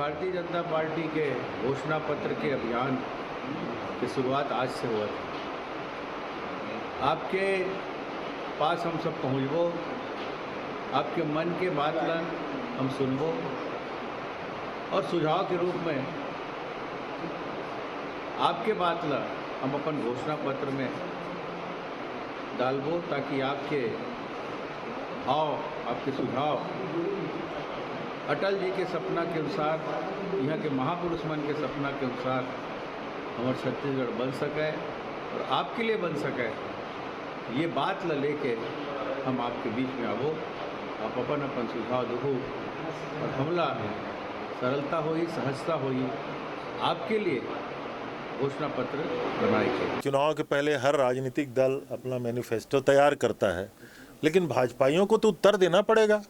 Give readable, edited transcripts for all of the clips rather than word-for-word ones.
Bharatiya Janata party के घोषणा पत्र के अभियान की शुरुआत आज से हुआ थी। आपके पास हम सब पहुँचबो, आपके मन के बात ला हम सुनबो और सुझाव के रूप में आपके बात ला हम अपन घोषणा पत्र में डालबो, ताकि आपके भाव, आपके सुझाव अटल जी के सपना के अनुसार, यहाँ के महापुरुष मन के सपना के अनुसार हमारे छत्तीसगढ़ बन सके और आपके लिए बन सके। ये बात ला लेके हम आपके बीच में आबो, आप अपन अपन सुझाव दो और हमला सरलता होई, सहजता होई, आपके लिए घोषणा पत्र बनाए के। चुनाव के पहले हर राजनीतिक दल अपना मैनिफेस्टो तैयार करता है, लेकिन भाजपाइयों को तो उत्तर देना पड़ेगा।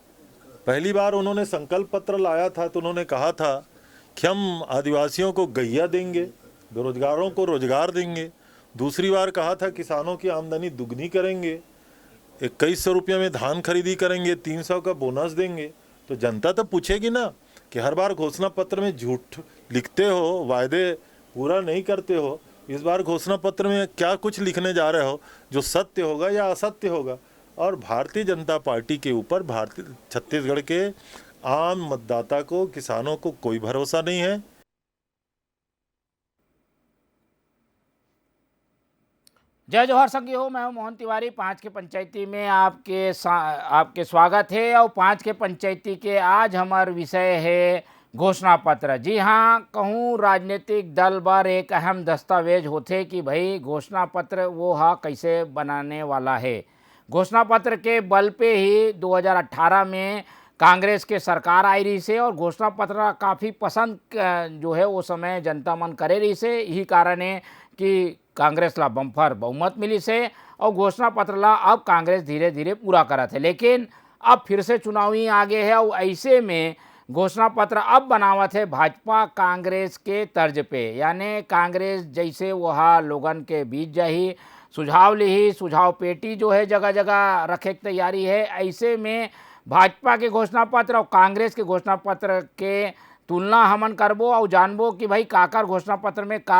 पहली बार उन्होंने संकल्प पत्र लाया था तो उन्होंने कहा था कि हम आदिवासियों को गैया देंगे, बेरोजगारों को रोजगार देंगे। दूसरी बार कहा था किसानों की आमदनी दुगनी करेंगे, 2100 रुपये में धान खरीदी करेंगे, 300 का बोनस देंगे। तो जनता तो पूछेगी ना कि हर बार घोषणा पत्र में झूठ लिखते हो, वायदे पूरा नहीं करते हो, इस बार घोषणा पत्र में क्या कुछ लिखने जा रहे हो जो सत्य होगा या असत्य होगा। और भारतीय जनता पार्टी के ऊपर भारतीय छत्तीसगढ़ के आम मतदाता को, किसानों को कोई भरोसा नहीं है। जय जोहर संगी हो, मैं हूं मोहन तिवारी। 5 के पंचायती में आपके स्वागत है। और 5 के पंचायती के आज हमार विषय है घोषणा पत्र। जी हाँ, कहूँ राजनीतिक दल बर एक अहम दस्तावेज होते कि भाई घोषणा पत्र वो कैसे बनाने वाला है। घोषणा पत्र के बल पे ही 2018 में कांग्रेस के सरकार आई रही से और घोषणा पत्र काफ़ी पसंद जो है वो समय जनता मन करे रही से। यही कारण है कि कांग्रेस ला बम्फर बहुमत मिली से और घोषणा पत्र ला अब कांग्रेस धीरे धीरे पूरा करत है। लेकिन अब फिर से चुनावी आगे है और ऐसे में घोषणा पत्र अब बनावत है भाजपा कांग्रेस के तर्ज पे, यानी कांग्रेस जैसे वह लोगन के बीच जाही, सुझाव ली, सुझाव पेटी जो है जगह जगह रखे की तैयारी है। ऐसे में भाजपा के घोषणा पत्र और कांग्रेस के घोषणा पत्र के तुलना हमन करबो और जानबो कि भाई काकर घोषणा पत्र में का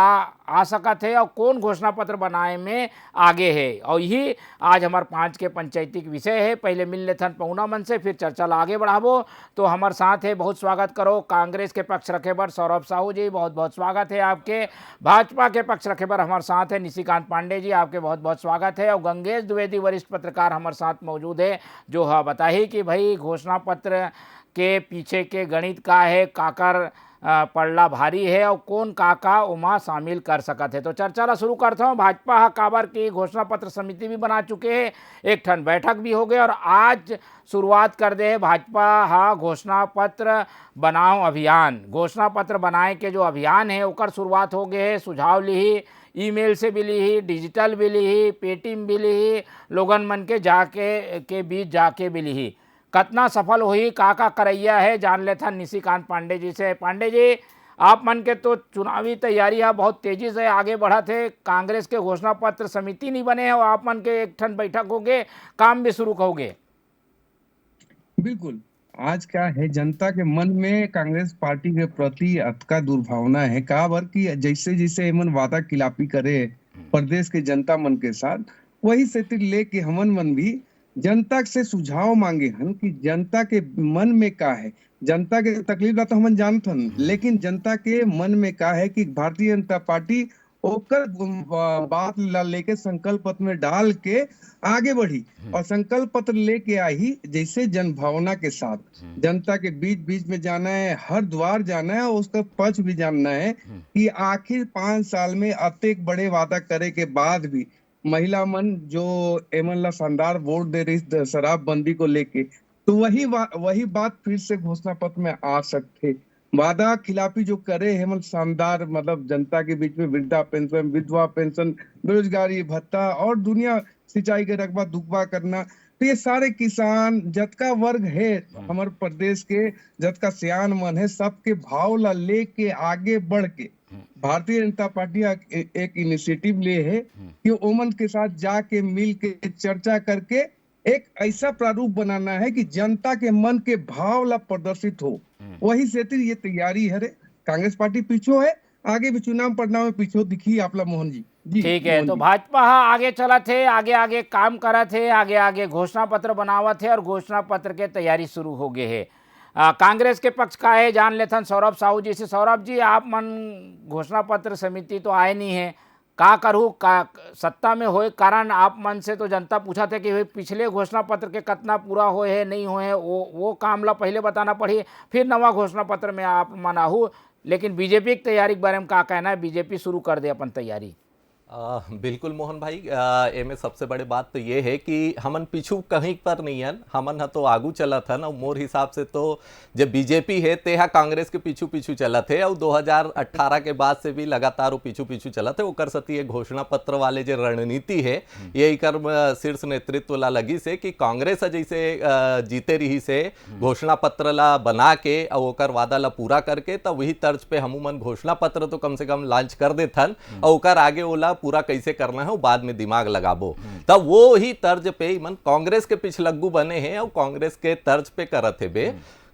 आ सकत है और कौन घोषणा पत्र बनाए में आगे है। और यही आज हमार 5 के पंचायती के विषय है। पहले मिल लेथन पहुना मन से, फिर चर्चा ला आगे बढ़ाबो। तो हमारे साथ है, बहुत स्वागत करो कांग्रेस के पक्ष रखे बर सौरभ साहू जी, बहुत बहुत स्वागत है आपके। भाजपा के पक्ष रखे बर हमारे साथ है निशिकांत पांडे जी, आपके बहुत बहुत स्वागत है। और गंगेश द्विवेदी वरिष्ठ पत्रकार हमारे साथ मौजूद है, जो बताही कि भाई घोषणा पत्र के पीछे के गणित का है, काकर पड़ला भारी है और कौन काका उमा शामिल कर सकत है। तो चर्चा ला शुरू करता हूँ। भाजपा काबर की घोषणा पत्र समिति भी बना चुके हैं, एक ठन बैठक भी हो गए और आज शुरुआत कर दे भाजपा घोषणा पत्र बनाओ अभियान। घोषणा पत्र बनाए के जो अभियान है ओकर शुरुआत हो गए है। सुझाव ली, ईमेल से भी ली, डिजिटल भी ली, पेटीएम भी ली, लोगन मन के जाके के बीच जाके भी ली। कितना सफल हुई, काका करैया है, जान लेता निशिकांत पांडे जी से। पांडे जी, आप मन के तो चुनावी तैयारी बहुत तेजी से आगे बढ़ा थे, कांग्रेस के घोषणा पत्र समिति नहीं बने हैं और आप मन के एक ठन बैठक होगे, काम भी शुरू करोगे। बिल्कुल, आज क्या है, जनता के मन में कांग्रेस पार्टी के प्रति अतका दुर्भावना है काबर कि जैसे जैसे हमन वादा खिलाफी करे प्रदेश के जनता मन के साथ, वही से लेके हमन मन भी जनता से सुझाव मांगे हन कि जनता के मन में का है। जनता के तकलीफ तो हमन जानत हन, लेकिन जनता के मन में का है कि भारतीय जनता पार्टी ओकर बात ला लेके संकल्प पत्र में डाल के आगे बढ़ी और संकल्प पत्र लेके आई जैसे जन भावना के साथ जनता के बीच बीच में जाना है, हर द्वार जाना है और उसका पक्ष भी जानना है कि आखिर 5 साल में अतेक बड़े वादा करे के बाद भी महिला मन जो एमन ला शानदार वोट दे रही शराबबंदी को लेके, तो वही बात फिर से घोषणा पत्र में आ सकते। वादा खिलाफी जो करे हेमंत शानदार, मतलब जनता के बीच में वृद्धा पेंशन, विधवा पेंशन, बेरोजगारी भत्ता और दुनिया सिंचाई के रकबा दुकबा करना, तो ये सारे किसान जतका वर्ग है हमारे प्रदेश के, जतका सियान मन है, सबके भाव ला लेके आगे बढ़ के भारतीय जनता पार्टी एक इनिशिएटिव ले है कि ओमन के साथ जाके मिल के चर्चा करके एक ऐसा प्रारूप बनाना है कि जनता के मन के भाव ला प्रदर्शित हो वही सेतिर ये तैयारी है रे। कांग्रेस पार्टी पीछे है, आगे भी चुनाव परिणाम में पीछे दिखी आपला मोहन जी। ठीक है, तो भाजपा आगे चला थे, आगे आगे काम करा थे, आगे आगे घोषणा पत्र बनावा थे और घोषणा पत्र के तैयारी शुरू हो गए है। कांग्रेस के पक्ष का है जान लेथन सौरभ साहू जी से। सौरभ जी, आप मन घोषणा पत्र समिति तो आए नहीं है, का करूँ का सत्ता में होए कारण आप मन से तो जनता पूछा थे कि भाई पिछले घोषणा पत्र के कितना पूरा होए है नहीं होए है, वो काम ला पहले बताना पड़ी, फिर नवा घोषणा पत्र में आप मन आहू। लेकिन बीजेपी की तैयारी के बारे में क्या कहना है? बीजेपी शुरू कर दे अपन तैयारी। बिल्कुल मोहन भाई, एमे सबसे बड़ी बात तो ये है कि हमन पीछू कहीं पर नहीं है, हमन हा तो आगू चला था ना। मोर हिसाब से तो जब बीजेपी है तेहा कांग्रेस के पीछू पीछू चला थे और 2018 के बाद से भी लगातार वो पीछू पीछू चला थे। ओकर सती ये घोषणा पत्र वाले जो रणनीति है यही कर शीर्ष नेतृत्व ला लगी से कि कांग्रेस जैसे जीते रही से घोषणा पत्र ला बना के और ओकर वादा ला पूरा करके तब वही तर्ज पे हमूमन घोषणा पत्र तो कम से कम लॉन्च कर देथन और ओकर आगे ओला पूरा कैसे करना है वो बाद में दिमाग लगाबो। तब वो ही तर्ज पे मन कांग्रेस के पिछलग्गू बने हैं और कांग्रेस के तर्ज पे करत है बे।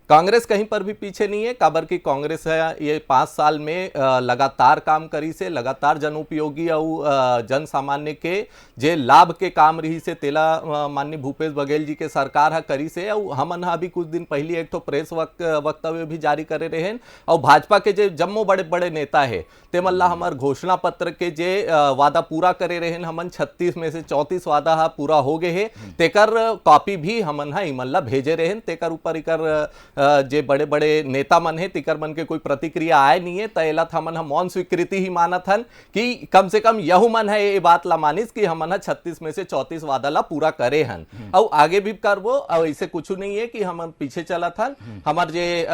कांग्रेस कहीं पर भी पीछे नहीं है, काबर की कांग्रेस है ये 5 साल में लगातार काम करी से, लगातार जनोपयोगी और जन सामान्य के जे लाभ के काम रही से तेला माननीय भूपेश बघेल जी के सरकार है करी से। और हमन अभी कुछ दिन पहले एक तो प्रेस वक्तव्य भी जारी करे रहे और भाजपा के जे जम्मो बड़े बड़े नेता है ते मल्ला हमार घोषणा पत्र के जे वादा पूरा करे रहे हमन 36 में से 34 वादा पूरा हो गए है, तेकर कॉपी भी हमन इमल्ला भेजे रहे। तेकर ऊपर इकर जे बड़े बड़े नेता मन है तिकर मन के कोई प्रतिक्रिया आए नहीं है, तैला हमन मौन स्वीकृति ही मानत हन कि कम से कम यहू मन है ये बात ला मानिस कि हमन 36 में से 34 वादा ला पूरा करे हन और आगे भी करबो। और ऐसे कुछ नहीं है कि हम पीछे चला था। हमार जे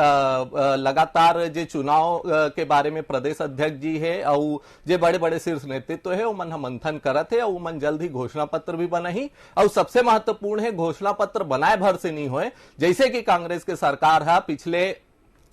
लगातार जे चुनाव के बारे में प्रदेश अध्यक्ष जी है और जे बड़े बड़े शीर्ष नेतृत्व है वो मन मंथन करत है और मन जल्द ही घोषणा पत्र भी बनाही। और सबसे महत्वपूर्ण है घोषणा पत्र बनाए भर से नहीं होए, जैसे कि कांग्रेस के सरकार पिछले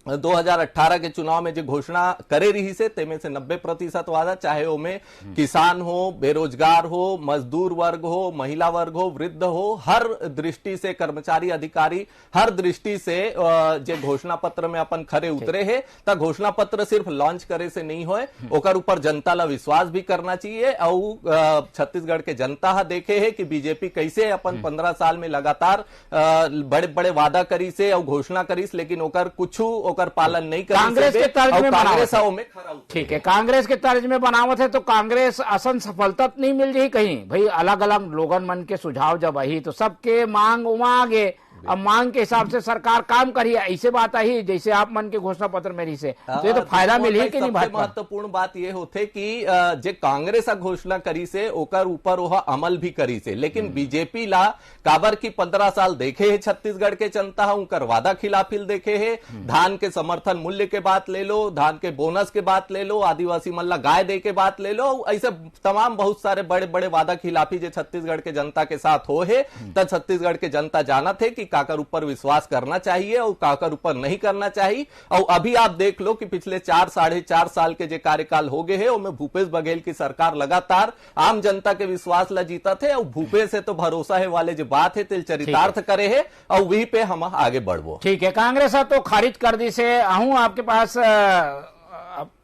2018 के चुनाव में जो घोषणा करे रही से तेमें से 90% वादा, चाहे वो में किसान हो, बेरोजगार हो, मजदूर वर्ग हो, महिला वर्ग हो, वृद्ध हो, हर दृष्टि से कर्मचारी अधिकारी हर दृष्टि से जो घोषणा पत्र में अपन खरे उतरे हैं। तब घोषणा पत्र सिर्फ लॉन्च करे से नहीं होए, ओकर ऊपर जनता ला विश्वास भी करना चाहिए। और छत्तीसगढ़ के जनता देखे है कि बीजेपी कैसे अपन 15 साल में लगातार बड़े बड़े वादा करी से और घोषणा करीस, लेकिन ओकर कुछ ओकर पालन नहीं कर कांग्रेस के तर्ज में कांग्रेस में खरा। ठीक है, कांग्रेस के तर्ज में बनावत है तो कांग्रेस असन सफलता नहीं मिल रही कहीं भाई। अलग अलग लोगन मन के सुझाव जब आई तो सबके मांग उमांगे, अब मांग के हिसाब से सरकार काम करिए, ऐसे बात आई जैसे आप मन के घोषणा पत्र में रही से तो ये तो फायदा मिली कि नहीं? महत्वपूर्ण बात ये होते कि जे कांग्रेस घोषणा करी से ओकर ऊपर वह अमल भी करी से, लेकिन बीजेपी ला काबर की 15 साल देखे है छत्तीसगढ़ के जनता उनकर वादा खिलाफिल देखे है। धान के समर्थन मूल्य के बात ले लो, धान के बोनस के बात ले लो, आदिवासी मल्ला गाय दे के बात ले लो, ऐसे तमाम बहुत सारे बड़े बड़े वादा खिलाफी जो छत्तीसगढ़ के जनता के साथ हो है। तब छत्तीसगढ़ के जनता जाना थे कि काकर ऊपर विश्वास करना चाहिए और काकर ऊपर नहीं करना चाहिए। और अभी आप देख लो कि पिछले 4-4.5 साल के जो कार्यकाल हो गए हैं उनमें भूपेश बघेल की सरकार लगातार आम जनता के विश्वास ला जीता थे और भूपेश से तो भरोसा है वाले जो बात है तिल चरितार्थ करे है और वही पे हम आगे बढ़ो। ठीक है, कांग्रेस तो खारिज कर दी से आहूं आपके पास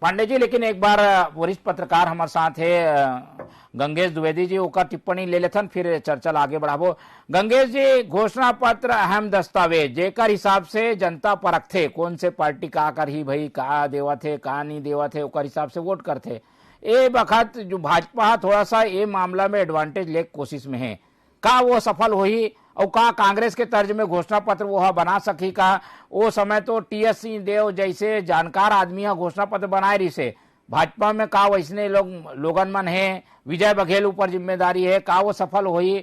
पांडे जी, लेकिन एक बार वरिष्ठ पत्रकार हमारे साथ है गंगेश द्विवेदी जी, ओकर टिप्पणी ले लेथन फिर चर्चा आगे बढ़ाबो। गंगेश जी, घोषणा पत्र अहम दस्तावेज जेकर हिसाब से जनता परखथे कौन से पार्टी का कर ही भाई का देवत है का नहीं देवत है ओकर हिसाब से वोट करथे। ए बखत जो भाजपा थोड़ा सा ये मामला में एडवांटेज ले कोशिश में है, का वो सफल होही और का कांग्रेस के तर्ज में घोषणा पत्र वो बना सकी का? वो समय तो टी.एस. सिंहदेव जैसे जानकार आदमी घोषणा पत्र बनाए रही से, भाजपा में का वैसने लोगन मन है, विजय बघेल ऊपर जिम्मेदारी है, का वो सफल होई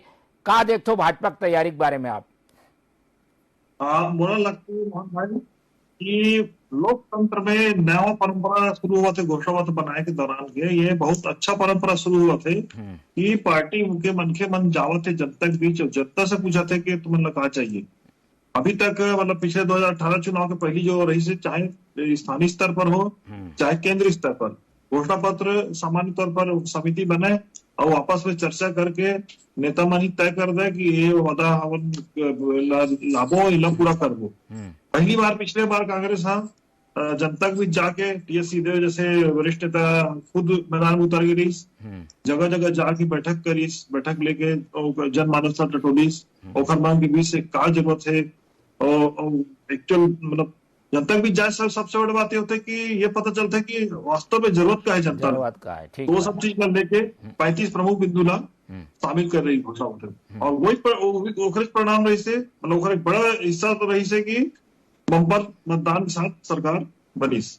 का? देखो भाजपा की तैयारी के बारे में आप। मुझे लगता है मोहन भाई कि लोकतंत्र में नया परंपरा शुरू हुआ थे घोषणा पत्र बनाए के दौरान के, ये बहुत अच्छा परंपरा शुरू हुआ थे कि पार्टी के मन के मन जावत थे जनता के बीच, जनता से पूछा थे कि तुम्हें कहा चाहिए। अभी तक मतलब पिछले 2018 चुनाव के पहली जो रही से, चाहे स्थानीय स्तर पर हो चाहे केंद्रीय स्तर पर, घोषणा पत्र सामान्य तौर पर समिति बने और आपस में चर्चा करके नेता मन ही तय कर दे कि ये वादा लाभो इला पूरा करबो। पहली बार पिछले बार कांग्रेस जनता के बीच जाके टीएस सिंहदेव जैसे वरिष्ठ नेता खुद मैदान में उतर गई, जगह जगह जाके बैठक करी, बैठक लेके जनमानस तक टटोलीस ओखर मांग के बीच से का जरूरत है और एक्चुअल मतलब जनता के बीच जाए सबसे बड़ी बात ये होती है कि ये पता चलता है कि वास्तव में जरूरत का है जनता ठीक तो वो सब चीज कर लेके 35 प्रमुख बिंदु ला शामिल कर रही घोषणा पत्र और वही ओखरे परिणाम रही से मतलब ओखरे बड़ा हिस्सा तो रही से कि बम्पर मतदान के साथ सरकार बनीस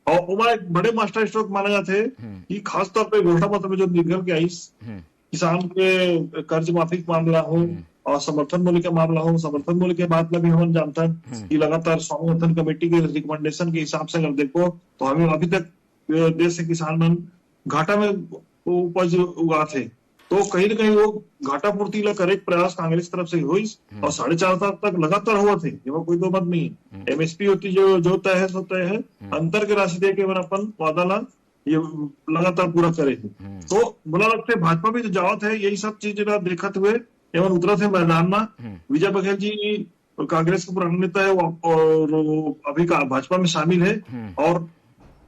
और उमा एक बड़े मास्टर स्ट्रोक माना जाते कि खासतौर पे घोषणा पत्र में जो निकल के आईस किसान के कर्ज माफी का मामला हो और समर्थन मूल्य का मामला हो, समर्थन मूल्य के मामला भी हम जानते हैं कि लगातार स्वामीनाथन कमेटी के रिकमेंडेशन के हिसाब से अगर देखो तो हमें अभी तक देश से किसान मन घाटा में उपज उगा थे तो कहीं ना कहीं वो घाटा पूर्ति ला करे प्रयास कांग्रेस तरफ से हुई और 4.5 साल तक लगातार हुआ थे, ये कोई दो मत नहीं है। एमएसपी होती जो तय है सो तय है, अंतर के राशि दे के अपन वादा ला ये लगातार पूरा करे थे। तो बोला लगता है भाजपा भी जो जावत है यही सब चीज देखते हुए एवं उतरा थे मैदान में। विजय बघेल जी कांग्रेस के पुराने नेता है और अभी भाजपा में शामिल है और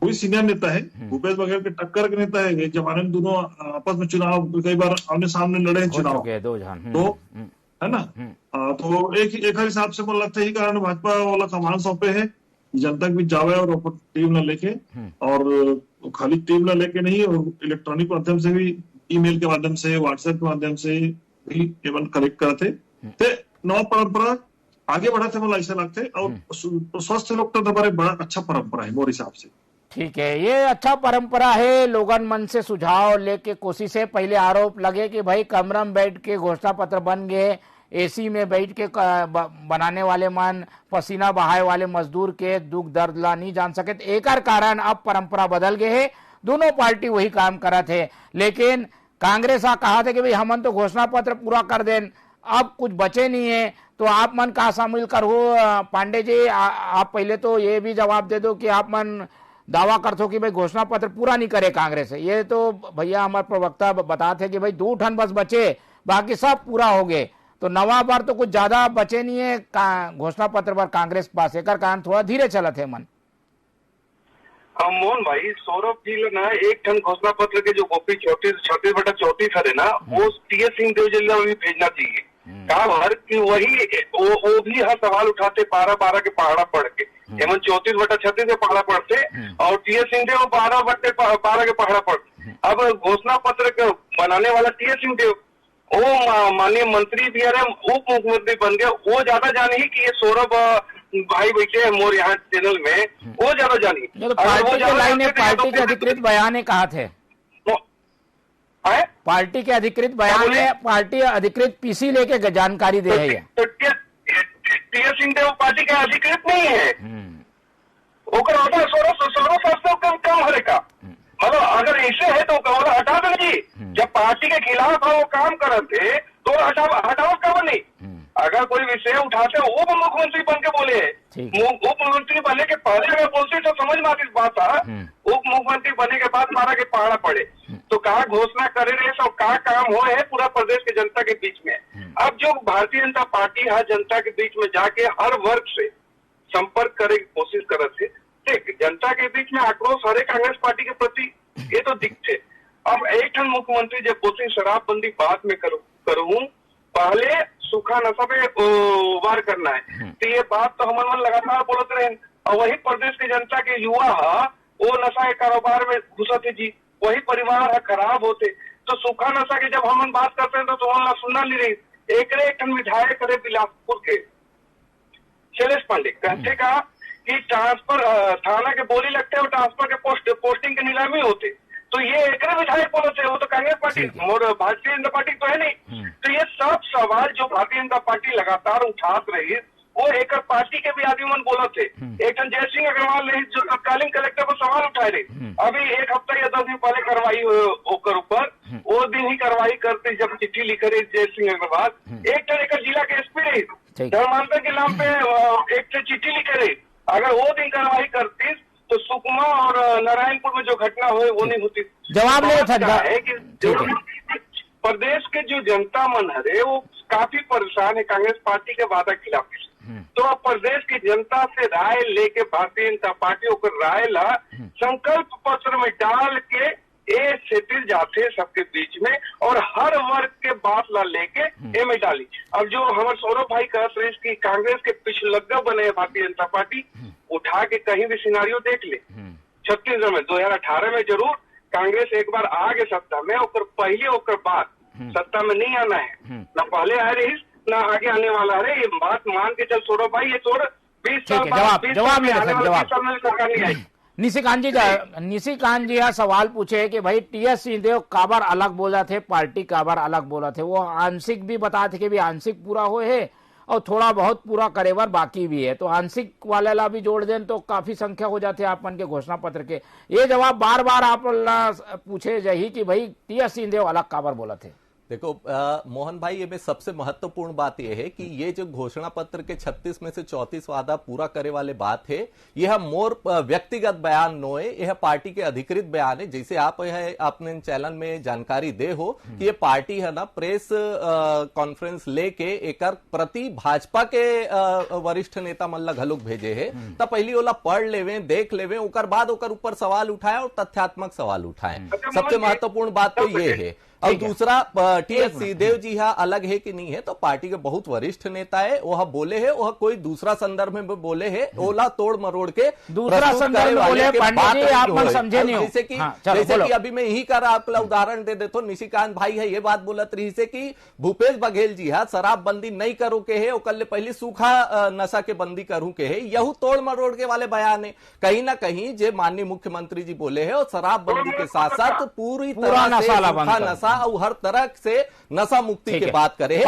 कोई सीनियर नेता है, भूपेश बघेल के टक्कर के नेता है। एक जमाने में दोनों आपस में चुनाव कई बार आमने सामने लड़े हैं चुनाव तो है ना। तो एक हिसाब से मुझे लगता है कारण भाजपा वाला कमान सौंपे है जनता के बीच जावे और टीम न लेके और खाली टीम न लेके नहीं और इलेक्ट्रॉनिक माध्यम से भी ईमेल के माध्यम से व्हाट्सएप के माध्यम से भी केवल कलेक्ट करते थे। नव परंपरा आगे बढ़ाते मुझे ऐसा लगते और स्वस्थ लोग तो हमारे बड़ा अच्छा परंपरा है मोर हिसाब से। ठीक है, ये अच्छा परंपरा है। लोगन मन से सुझाव लेके कोशिशें, पहले आरोप लगे कि भाई कमरा में बैठ के घोषणा पत्र बन गए, एसी में बैठ के बनाने वाले मन पसीना बहाए वाले मजदूर के दुख दर्द ला नहीं जान सके। एक कारण अब परंपरा बदल गए है, दोनों पार्टी वही काम करा थे। लेकिन कांग्रेस कहा था कि भाई हमन तो घोषणा पत्र पूरा कर दें, अब कुछ बचे नहीं है तो आप मन का शामिल कर हो। पांडे जी आप पहले तो ये भी जवाब दे दो कि आप मन दावा करते हो कि भाई घोषणा पत्र पूरा नहीं करे कांग्रेस है, ये तो भैया हमारे प्रवक्ता बताते कि भाई 2 ठन बस बचे, बाकी सब पूरा हो गए। तो नवा बार तो कुछ ज्यादा बचे नहीं है घोषणा पत्र पर कांग्रेस के पास, एक कारण थोड़ा धीरे चलत है मन। मोहन भाई सौरभ जी ना एक ठन घोषणा पत्र के जो कॉपी 34/34 है ना वो टीएस सिंहदेव जी भी भेजना चाहिए। काम हर की वही वो भी हर सवाल उठाते 12 के पहाड़ा पढ़ के, एवं 34/36 के पहाड़ा पढ़ते और टीएस सिंहदेव 12 के पहाड़ा पढ़ते। अब घोषणा पत्र के बनाने वाला टीएस सिंहदेव वो माननीय मंत्री भी है, उप मुख्यमंत्री बन गए, वो ज्यादा जाने ही कि ये सौरभ भाई बैठे हैं मोर यहाँ चैनल में, वो ज्यादा जानी। पार्टी के अधिकृत बयान कहा थे, पार्टी के अधिकृत बयान है, पार्टी अधिकृत पीसी लेके जानकारी दे है। टीएस सिंहदेव पार्टी का अधिकृत नहीं है, सौरभ कम हरेगा। मतलब अगर ऐसे है तो हटा दो जी, जब पार्टी के खिलाफ वो काम करते तो हटाओ कब नहीं। अगर कोई विषय उठाते उप मुख्यमंत्री बन के बोले, उप मुख्यमंत्री बनने के पहले अगर बोलते तो समझ में आती बात था, उप मुख्यमंत्री बनने के बाद 12 के पहाड़ा पड़े तो कहा घोषणा करे रहे सब कहा काम हो है पूरा प्रदेश के जनता के बीच में। अब जो भारतीय जनता पार्टी है जनता के बीच में जाके हर वर्ग से संपर्क करे की कोशिश कर थे, ठीक जनता के बीच में आक्रोश हरे कांग्रेस पार्टी के प्रति ये तो दिखते। अब एक ठन मुख्यमंत्री जब बोलते शराबबंदी बाद में करूं पहले सूखा नशा पे वार करना है, तो ये बात तो हम लगातार बोलते रहे और वही प्रदेश के जनता के युवा वो नशा के कारोबार में घुसते जी, वही परिवार है खराब होते। तो सूखा नशा की जब हम बात करते हैं तो वहां सुनना नहीं रही। एक ठन विधायक करे बिलासपुर के शैलेश पांडे कहते कहा कि ट्रांसफर थाना के बोली लगते और ट्रांसफर के पोस्टिंग के नीलामी होते, तो ये एक विधायक बोलते हैं, वो तो कांग्रेस पार्टी और भारतीय जनता पार्टी तो है नहीं। तो ये सब सवाल जो भारतीय जनता पार्टी लगातार उठात रही वो एक पार्टी के भी आदमी मन बोला थे। एक जय सिंह अग्रवाल ने जो तत्कालीन कलेक्टर पर सवाल उठाए रहे, अभी 1 हफ्ता या 10 दिन पहले कार्रवाई होकर ऊपर वो दिन ही कार्रवाई करते जब चिट्ठी लिख रहे जय सिंह अग्रवाल एक जिला के एसपी रहे धर्मांतर के नाम पे एक चिट्ठी लिखे रहे, अगर वो दिन कार्रवाई करती तो सुकमा और नारायणपुर में जो घटना हुई वो नहीं होती। जवाब है कि प्रदेश के जो जनता मन है वो काफी परेशान है कांग्रेस पार्टी के वादा खिलाफ। तो अब प्रदेश की जनता से राय लेके भारतीय जनता पार्टी होकर राय ला संकल्प पत्र में डाल के ये सेटिल जाते सबके बीच में और हर वर्ग के बात ला लेके ए में डाली। अब जो हमारे सौरभ भाई कहते रहे कि कांग्रेस के पिछलग्गा बने भारतीय जनता पार्टी, उठा के कहीं भी सिनारियो देख ले। छत्तीसगढ़ में 2018 में जरूर कांग्रेस एक बार आ गए सत्ता में, और पहले और बाद सत्ता में नहीं आना है, ना पहले आ रही ना आगे आने वाला है। ये बात मान के चल सौरभ भाई, ये छोड़ 20 साल बाद सरकार नहीं आई। निशिकांत जी यहाँ सवाल पूछे कि भाई टीएस सिंहदेव काबर अलग बोला थे, पार्टी काबर अलग बोला थे, वो आंशिक भी बता थे कि भी आंशिक पूरा हुए है और थोड़ा बहुत पूरा करे बार बाकी भी है, तो आंशिक वाले ला भी जोड़ दें तो काफी संख्या हो जाती है आप मन के घोषणा पत्र के। ये जवाब बार बार आप पूछे जाही कि भाई टीएस सिंहदेव अलग काबर बोला थे। देखो मोहन भाई, ये में सबसे महत्वपूर्ण बात यह है कि ये जो घोषणा पत्र के 36 में से 34 वादा पूरा करे वाले बात है, यह मोर व्यक्तिगत बयान नो है, यह पार्टी के अधिकृत बयान है। जैसे आप अपने चैनल में जानकारी दे हो कि ये पार्टी है ना प्रेस कॉन्फ्रेंस लेके एक प्रति भाजपा के वरिष्ठ नेता मल्ला घलुक भेजे है, तब पहली ओला पढ़ लेवे, देख लेवे, ओकर बाद ओकर ऊपर सवाल उठाए और तथ्यात्मक सवाल उठाए। सबसे महत्वपूर्ण बात तो ये है। और दूसरा, टीएस सिंहदेव जी यहाँ अलग है कि नहीं है, तो पार्टी के बहुत वरिष्ठ नेता है, वह बोले है, वह कोई दूसरा संदर्भ में बोले है, ओला तोड़ मरोड़ के दूसरा संदर्भ में बोले, पंडित जी आप मन समझे नहीं हो। जैसे कि अभी मैं यही कर आपका उदाहरण दे देता हूँ, निशिकांत भाई है ये बात बोलत रही से कि भूपेश बघेल जी है शराब बंदी नहीं करो के है, कल पहले सूखा नशा के बंदी करूं के है, यहू तोड़ मरोड़ के वाले बयान है। कहीं ना कहीं जो माननीय मुख्यमंत्री जी बोले है, और शराब बंदी के साथ साथ पूरी तरह से सूखा नशा और हर तरह से नशा मुक्ति की बात करे है,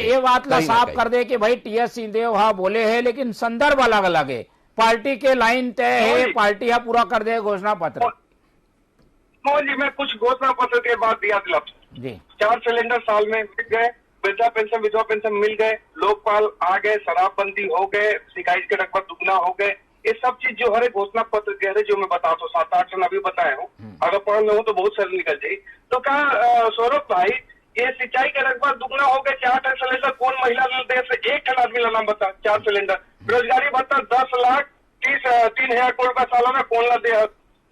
ये बात ला साफ कर दे कि भाई टीएस सिंहदेव हाँ बोले हैं, लेकिन संदर्भ अलग अलग है, पार्टी के लाइन तय है, पार्टी यहाँ पूरा कर दे घोषणा पत्र। जी मैं कुछ घोषणा पत्र के बाद दिया दिला जी, 4 सिलेंडर साल में मिल गए, वृद्धा पेंशन विधवा पेंशन मिल गए, लोकपाल आ गए, शराबबंदी हो गए, सिकाई के रकबा दुगना हो गए, ये सब चीज जो हर घोषणा पत्र कह रहे, जो मैं बता तो 7-8 सन अभी बताया हूँ, अगर पढ़ लो तो बहुत सारे निकल जाए। तो कहा सौरभ भाई, ये सिंचाई के रकबा दुगना हो गए, 4 सिलेंडर कौन महिला दे से 1 आदमी का नाम बता, 4 सिलेंडर। बेरोजगारी भत्ता 10,30,000 करोड़ का सालाना कौन ला दे।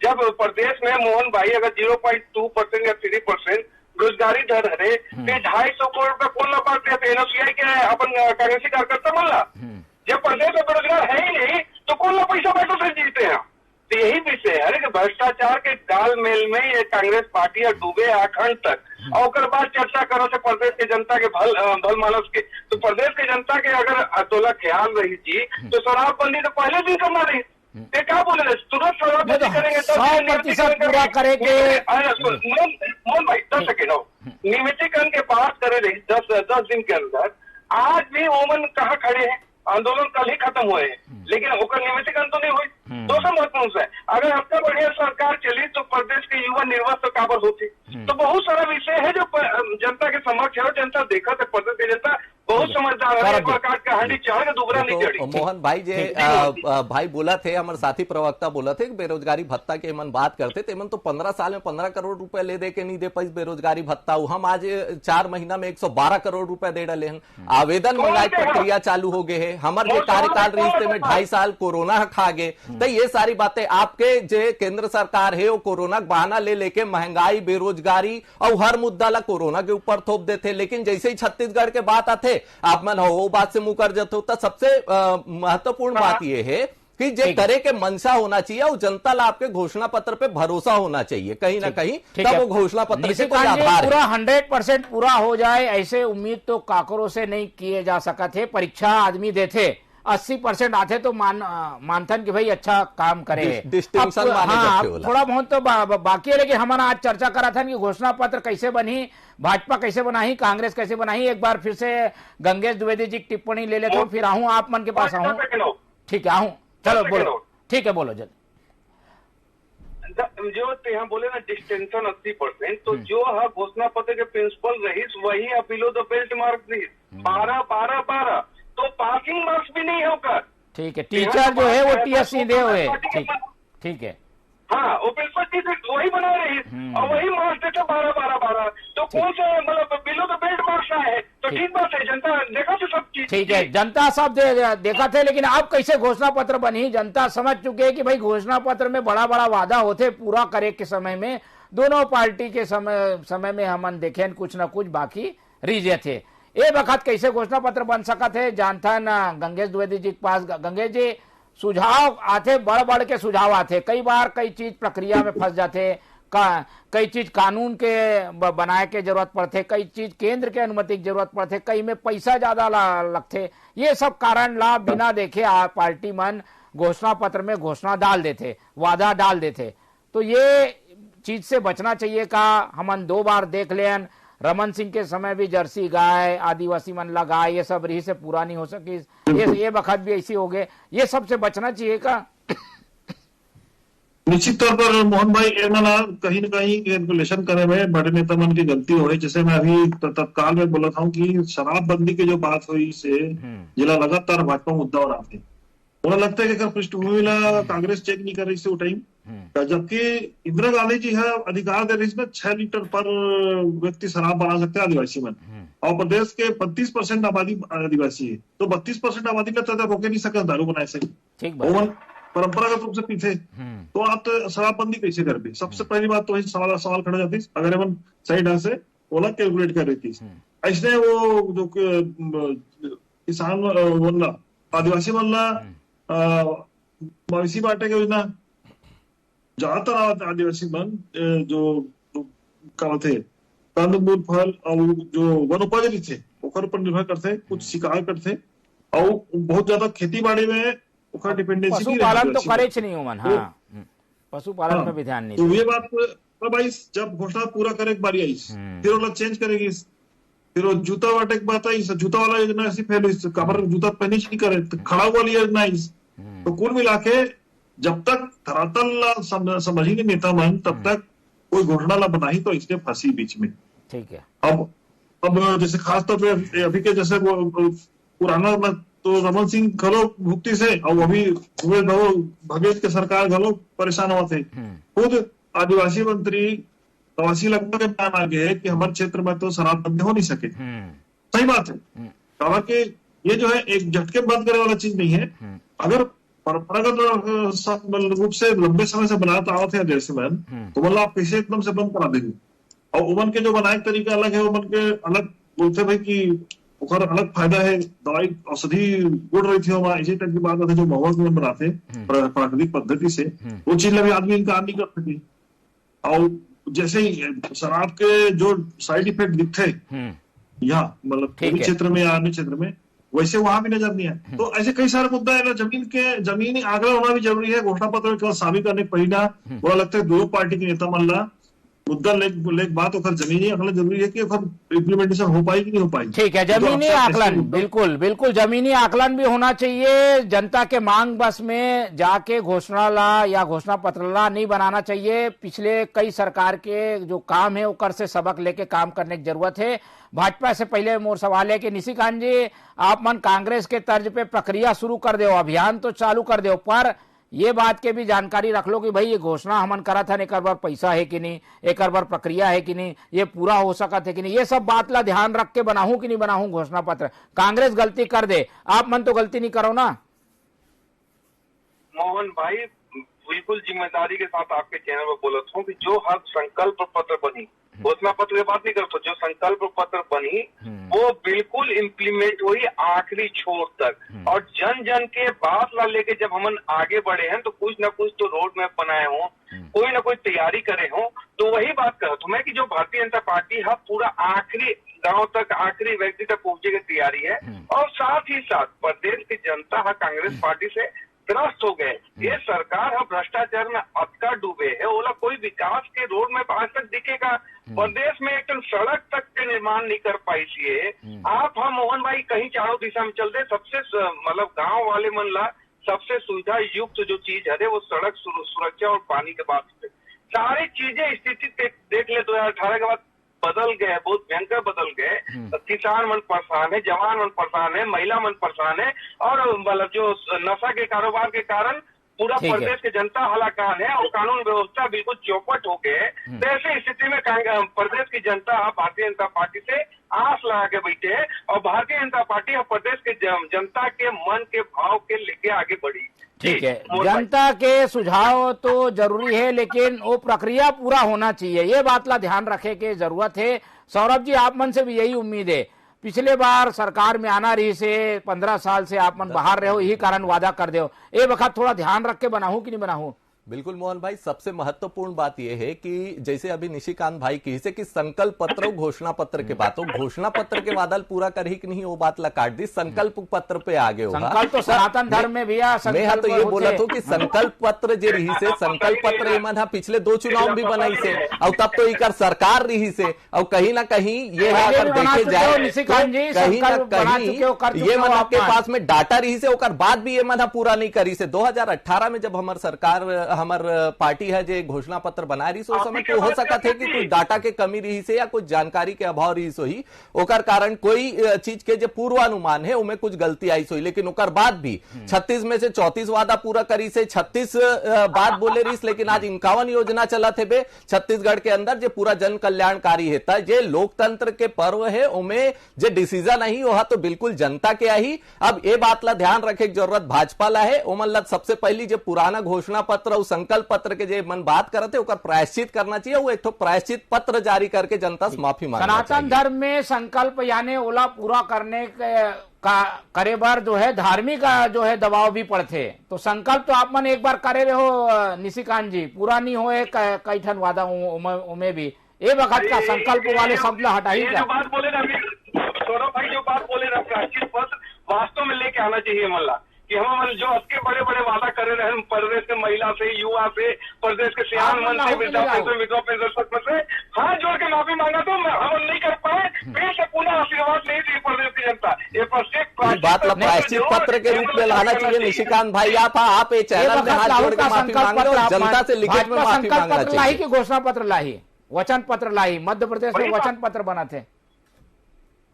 जब प्रदेश में मोहन भाई अगर 0.2% या 3% बेरोजगारी दर है, तो 250 करोड़ रुपया कौन ला पाते हैं, एनओसीआई के अपन कांग्रेसी कार्यकर्ता मन ला। जब प्रदेश में बेरोजगार है ही नहीं तो कौन ला पैसा बैठो से जीते हैं। तो यही विषय है कि भ्रष्टाचार के तालमेल में ये कांग्रेस पार्टी डूबे आखंड तक, और बाद चर्चा करो से प्रदेश के जनता के भल मानस के। तो प्रदेश के जनता के अगर तोला ख्याल रही थी तो शराबबंदी तो पहले भी करना रही, ये क्या बोले तुरंत शराबबंदी करेंगे 100% पूरा करेंगे। मोहन भाई 10 सेकेंड हो, नियमितीकरण के बात करे रही 10 दिन के अंदर, आज भी ओमन कहाँ खड़े हैं, आंदोलन कल ही खत्म हुए हैं, लेकिन होकर नियमितीकरण तो नहीं हुई। दूसरा महत्वपूर्ण है, अगर हफ्ता बढ़िया सरकार चली तो प्रदेश के युवा निर्वाचित काबर होती। तो बहुत सारा विषय है जो जनता के समक्ष है, और जनता देखा तो प्रदेश की जनता बहुत समझदार है, प्रकार का हांडी चढ़ के दुबरा नहीं चढ़ी। मोहन भाई जे भाई बोला थे, हमारे साथी प्रवक्ता बोला थे कि बेरोजगारी भत्ता के मन बात करते थे, मन तो 15 साल में 15 करोड़ रुपए ले दे के नहीं दे पाई बेरोजगारी भत्ता। हम आज 4 महीना में 112 करोड़ रुपए दे डाले हैं, आवेदन मंगाई प्रक्रिया चालू हो गए है, हमारे जो कार्यकाल रिश्ते में 2.5 साल कोरोना खा गए। तो ये सारी बातें आपके जो केंद्र सरकार है वो कोरोना बहाना ले लेके महंगाई, बेरोजगारी और हर मुद्दा ला कोरोना के ऊपर थोप देते, लेकिन जैसे ही छत्तीसगढ़ के बात आते आप मन हो वो बात से मुंह कर जाते हो। तो सबसे महत्वपूर्ण बात यह है कि जो करे के मंशा होना चाहिए और जनता ला आपके घोषणा पत्र पे भरोसा होना चाहिए कहीं ना कहीं, तब वो घोषणा पत्र से कोई आधार पूरा 100% पूरा हो जाए ऐसे उम्मीद तो काकरों से नहीं किए जा सका थे। परीक्षा आदमी देते 80% आते तो मानथन कि भाई अच्छा काम करे, हाँ थोड़ा बहुत तो बाकी है, लेकिन हमारा आज चर्चा करा था कि घोषणा पत्र कैसे बनी, भाजपा कैसे बनाई, कांग्रेस कैसे बनाई। एक बार फिर से गंगेश द्विवेदी जी की टिप्पणी ले लेता हूँ, फिर आऊँ आप मन के पास आऊँ। ठीक है आऊँ, चलो बोलो, ठीक है बोलो जल्दी। जो यहाँ बोले ना डिस्टेंशन 80%, तो जो है घोषणा पत्र के प्रिंसिपल रही वही बिलो द बेल्ट मार्क रही 12 तो पासिंग मार्क्स भी नहीं होकर। ठीक है, टीचर जो है वो टीएस सिंहदेव है, ठीक है, हाँ वो प्रिंसिपल टीचर वही बना रही और वही मार्क्स देते 12। तो कौन सा मतलब बिलो द बेल्ट मार्क्स आए तो तो ठीक बात है, जनता देखा तो सब चीज। ठीक है, जनता सब देखा थे, लेकिन अब कैसे घोषणा पत्र बनी, जनता समझ चुके हैं कि भाई घोषणा पत्र में बड़ा बड़ा वादा होते, पूरा करे के समय में दोनों पार्टी के समय में हमन देखे कुछ न कुछ बाकी रीजे थे। ए वक्त कैसे घोषणा पत्र बन सकत है, जानथन गंगेश द्विवेदी जी के पास। गंगेश जी, सुझाव आते, बड़ बड़ के सुझाव आते, कई बार कई चीज प्रक्रिया में फंस जाते, कई चीज कानून के बनाए के जरूरत पड़ते, कई चीज केंद्र के अनुमति की जरूरत पड़ते, कई में पैसा ज्यादा लगते, ये सब कारण ला बिना देखे पार्टी मन घोषणा पत्र में घोषणा डाल देते, वादा डाल देते। तो ये चीज से बचना चाहिए का। हमन 2 बार देख लेन, रमन सिंह के समय भी जर्सी गाय, आदिवासी मन ला गाय, ये सब रही से पूरा नहीं हो सकी, ये वक्त भी ऐसी हो गए, ये सबसे बचना चाहिए का। निश्चित तौर पर मोहन भाई कहीं न कहीं कैलकुलेशन करे में बड़े नेता मन की गलती हो रही। जैसे मैं अभी तत्काल में बोला था कि शराबबंदी की जो बात हुई से जिला लगातार भाजपा मुद्दा और आते, उन्हें लगता है कि अगर पृष्ठभूमि ला कांग्रेस चेक नहीं कर रही से टाइम, जबकि इंदिरा गांधी जी है अधिकार दे रही है 6 लीटर पर व्यक्ति शराब बना सकते हैं आदिवासी मन, और प्रदेश के 32% आबादी आदिवासी है, तो 32% आबादी का तो रोके नहीं सके दारू बनाए से, परंपरागत रूप से पीछे, तो आप तो शराबबंदी कैसे कर दी। सबसे पहली बात तो वही सवाल खड़ा जाती, अगर हम सही ढंग से ओला कैलकुलेट कर रही थी। ऐसे वो जो किसान बोलना आदिवासी बोलना मवेशी बांटे के योजना, ज्यादातर आदिवासी मन जो क्या थे कंदमूल फल और जो वन उपज थे ओकर पर निर्भर करते, कुछ शिकार करते, और बहुत ज्यादा खेती बाड़ी में डिपेंडेंसी पशुपालन तो करे नहीं हुमन। हाँ, पशुपालन में भी ध्यान नहीं। तो ये बात तब आई जब घोषणा पूरा करे एक बारी आई, फिर वो चेंज करेगी, फिर वो जूता वाटे की बात आई, जूता वाला योजना ऐसी फेल हुई, कबर जूता पहनी नहीं करे, तो खड़ा वाली योजना आई। तो कुल मिला के जब तक धरातल समझी नहीं नेता मन, तब तक कोई घोषणा ला बनाई तो इसके फंसी बीच में। ठीक है। अब जैसे खासतौर पे अभी के जैसे पुराना तो रमन सिंह घलो भुक्ति से, और अभी भगत के सरकार घलो परेशान हुआ थे। खुद आदिवासी मंत्री कवासी लगभग के बयान आ गए कि हमारे क्षेत्र में तो शराबबंदी हो नहीं सके। सही बात है, कहा कि ये जो है एक झटके बंद करने वाला चीज नहीं है। अगर परंपरागत रूप से लंबे समय से बनाता आओ थे जैसे मैन, तो मतलब आप कैसे एकदम से बंद करा देंगे। और उमन के जो बनाए तरीका अलग है, उमन के अलग बोलते भाई कि ओकर अलग फायदा है, दवाई औषधि गुड़ रही थी वहां, इसी तक की बात है जो महुआ के बनाते प्राकृतिक पद्धति से, वो चीज भी आदमी इनकार नहीं कर सके। और जैसे ही शराब के जो साइड इफेक्ट दिखते यहाँ मतलब क्षेत्र में या अन्य क्षेत्र में, वैसे वहां भी नजर नहीं है। तो ऐसे कई सारे मुद्दा है ना, जमीनी आंकड़ा होना भी जरूरी है। घोषणा पत्र में केवल साबित करने पहिला बोला लगता है दोनों पार्टी के नेता मन ला मुद्दा लेक बात होकर जमीनी आकलन जरूरी है कि इम्प्लीमेंटेशन हो पाई कि नहीं हो पाई। ठीक है, जमीनी आकलन बिल्कुल जमीनी आकलन भी होना चाहिए। जनता के मांग बस में जाके घोषणा ला या घोषणा पत्र ला नहीं बनाना चाहिए। पिछले कई सरकार के जो काम है उकर से सबक लेके काम करने की जरूरत है। भाजपा से पहले मोर सवाल है कि निशिकांत जी, आप मन कांग्रेस के तर्ज पे प्रक्रिया शुरू कर दो, अभियान तो चालू कर दो, पर ये बात के भी जानकारी रख लो कि भाई ये घोषणा हमन करा था, एक बार पैसा है कि नहीं, एक बार प्रक्रिया है कि नहीं, ये पूरा हो सका है कि नहीं, ये सब बात ला ध्यान रख के बनाऊं कि नहीं बनाऊं घोषणा पत्र। कांग्रेस गलती कर दे, आप मन तो गलती नहीं करो ना। मोहन भाई बिल्कुल जिम्मेदारी के साथ आपके चैनल पर बोला था कि जो हर संकल्प पत्र बनी, घोषणा पत्र की बात नहीं करता, जो संकल्प पत्र बनी वो बिल्कुल इम्प्लीमेंट हुई आखिरी छोर तक। और जन जन के बात ला लेके जब हम आगे बढ़े हैं तो कुछ ना कुछ तो रोड मैप बनाए हो, कोई ना कोई तैयारी करे हो। तो वही बात कर रहा हूं मैं कि जो भारतीय जनता पार्टी है पूरा आखिरी गांव तक, आखिरी व्यक्ति तक पहुंचने की तैयारी है। और साथ ही साथ प्रदेश की जनता है कांग्रेस पार्टी से त्रस्त हो गए। ये सरकार है भ्रष्टाचार में अटका डूबे है, ओला कोई विकास के रोड में आज तक दिखेगा। प्रदेश में एक सड़क तक के निर्माण नहीं कर पाई थी। आप हम मोहन भाई कहीं चारों दिशा में चल दे, सबसे मतलब गांव वाले मन ला सबसे सुविधा युक्त जो चीज है वो सड़क सुरक्षा और पानी के बाद सारी चीजें स्थिति देख ले 2018 के बाद बदल गए, बहुत भयंकर बदल गए। किसान मन परेशान है, जवान मन परेशान है, महिला मन परेशान है, और मतलब जो नशा के कारोबार के कारण पूरा ठीक है। प्रदेश की जनता हलाकान है और कानून व्यवस्था बिल्कुल चौपट हो गए है। तो ऐसी स्थिति में प्रदेश की जनता भारतीय जनता पार्टी से आस लगा के बैठे है और भारतीय जनता पार्टी और प्रदेश के जनता के मन के भाव के लेके आगे बढ़ी। ठीक है, जनता के सुझाव तो जरूरी है लेकिन वो प्रक्रिया पूरा होना चाहिए, ये बात ला ध्यान रखे के जरूरत है। सौरभ जी, आप मन से भी यही उम्मीद है? पिछले बार सरकार में आना रही से 15 साल से आप मन बाहर रहे हो, यही कारण वादा कर दे हो, ये वक्त थोड़ा ध्यान रख के बनाऊं कि नहीं बनाऊं? बिल्कुल मोहन भाई, सबसे महत्वपूर्ण बात यह है कि जैसे अभी निशिकांत भाई की से कि संकल्प पत्र और घोषणा पत्र के बात हो, घोषणा पत्र के वादल पूरा कर ही कि नहीं वो बात ला काट दी, संकल्प पत्र पे आगे होगा। संकल्प तो सनातन धर्म में भी मैं तो ये बोला था कि संकल्प पत्र जे रही से, संकल्प पत्र एमन पिछले 2 चुनाव भी बनाई से और तब तो इकर सरकार रही से और कहीं ना कहीं ये अगर देखे जाए कहीं ना कहीं ये मन आपके पास में डाटा रही से ओकर बाद भी ये मन पूरा नहीं करी से। 2018 में जब हमार सरकार हमार पार्टी है जो घोषणा पत्र बना रही उस समय तो हो सकता है कि कुछ डाटा के कमी रही से या कुछ जानकारी के अभाव रही सोही, ओकर कारण कोई चीज के जो पूर्वानुमान है उनमें कुछ गलती आई सोही, लेकिन ओकर बाद भी 36 में से 34 वादा पूरा करी से, 36 बात बोले रही, लेकिन आज 51 योजना चला थे बे छत्तीसगढ़ के अंदर जो पूरा जन कल्याणकारी है। जे लोकतंत्र के पर्व है उनमें जो डिसीजन आई वह तो बिल्कुल जनता के आई। अब ये बात ला ध्यान रखे जरूरत भाजपा ला है, ओमन ला सबसे पहली जो पुराना घोषणा पत्र संकल्प पत्र के जे मन बात करते ओकर प्रायश्चित करना चाहिए, वो एक तो प्रायश्चित पत्र जारी करके जनता से माफी मांगना चाहिए। सनातन धर्म में संकल्प यानी ओला पूरा करने का करे बार जो है धार्मिक जो है दबाव भी पड़ते, तो संकल्प तो आप मन एक बार करे रहे हो निशिकांत जी, पूरा नहीं होए कई ठन वादा उमे भी ये वक्त का संकल्प वाले शब्द हटाई जो बात बोले ना सौरभ भाई, जो बात बोले ना प्रायश्चित पत्र वास्तव में लेके आना चाहिए मल्ला कि हम जो अबके बड़े बड़े वादा करे रहे प्रदेश के महिला से, युवा से, प्रदेश के सियान मन से, विधवा पेंशन से हाथ जोड़ के माफी मांगा तो हम नहीं कर पाए, फिर से पुनः आशीर्वाद नहीं दी प्रदेश की जनता। ये प्रत्येक बात प्रायश्चित पत्र के रूप में लाना चाहिए। निशिकांत भाई आप ये चैनल में हाथ जोड़ के माफी मांगे और जनता से लिखित में माफी मांगना चाहिए। कि घोषणा पत्र लाई, वचन पत्र लाई, मध्य प्रदेश में वचन पत्र बना थे।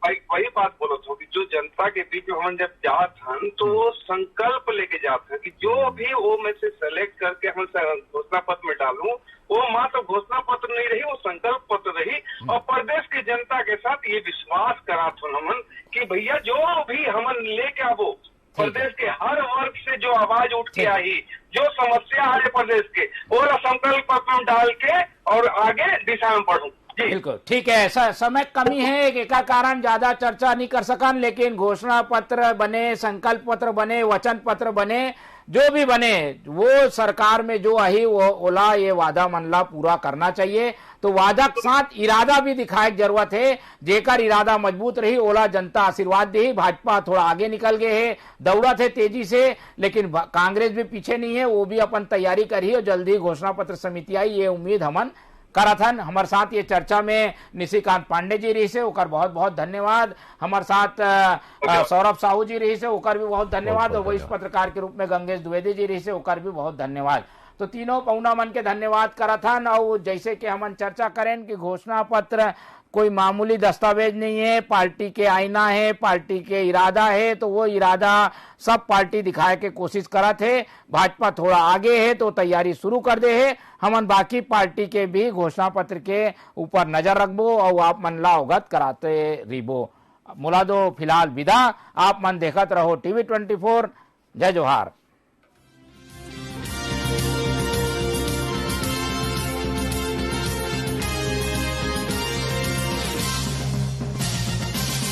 भाई वही बात बोलो तो कि जो जनता के बीच में हम जब जात हन तो संकल्प लेके जाते हैं कि जो भी वो में से सेलेक्ट करके हम घोषणा पत्र में डालूं वो मात्र घोषणा पत्र नहीं रही, वो संकल्प पत्र रही और प्रदेश की जनता के साथ ये विश्वास करा था हमन कि भैया जो भी हमन लेके आवो प्रदेश के हर वर्ग से जो आवाज उठ के आई, जो समस्या है प्रदेश के और संकल्प पत्र में डाल के और आगे दिशा में बढ़ूं। बिल्कुल ठीक है, समय कमी है, एक कारण ज्यादा चर्चा नहीं कर सकन, लेकिन घोषणा पत्र बने, संकल्प पत्र बने, वचन पत्र बने, जो भी बने वो सरकार में जो आई वो ओला ये वादा मनला पूरा करना चाहिए। तो वादा के साथ इरादा भी दिखाए जरूरत है, जेकर इरादा मजबूत रही ओला जनता आशीर्वाद दी। भाजपा थोड़ा आगे निकल गए है, दौड़ा थे तेजी से, लेकिन कांग्रेस भी पीछे नहीं है, वो भी अपन तैयारी करी और जल्दी घोषणा पत्र समिति आई, ये उम्मीद हमन कराथन। हमारे साथ ये चर्चा में निशिकांत पांडे जी रही से ओकर बहुत बहुत धन्यवाद, हमारे साथ सौरभ साहू जी रही से ओकर भी बहुत धन्यवाद, और वरिष्ठ पत्रकार के रूप में गंगेश द्विवेदी जी रही से ओकर भी बहुत धन्यवाद। तो तीनों पौना मन के धन्यवाद कराथन। और जैसे कि हम चर्चा करें कि घोषणा पत्र कोई मामूली दस्तावेज नहीं है, पार्टी के आईना है, पार्टी के इरादा है, तो वो इरादा सब पार्टी दिखाए के कोशिश करा थे। भाजपा थोड़ा आगे है तो तैयारी शुरू कर दे है, हमन बाकी पार्टी के भी घोषणा पत्र के ऊपर नजर रखबो और आप मन ला अवगत कराते रिबो। मुला दो फिलहाल विदा, आप मन देखत रहो TV24। जय जोहार।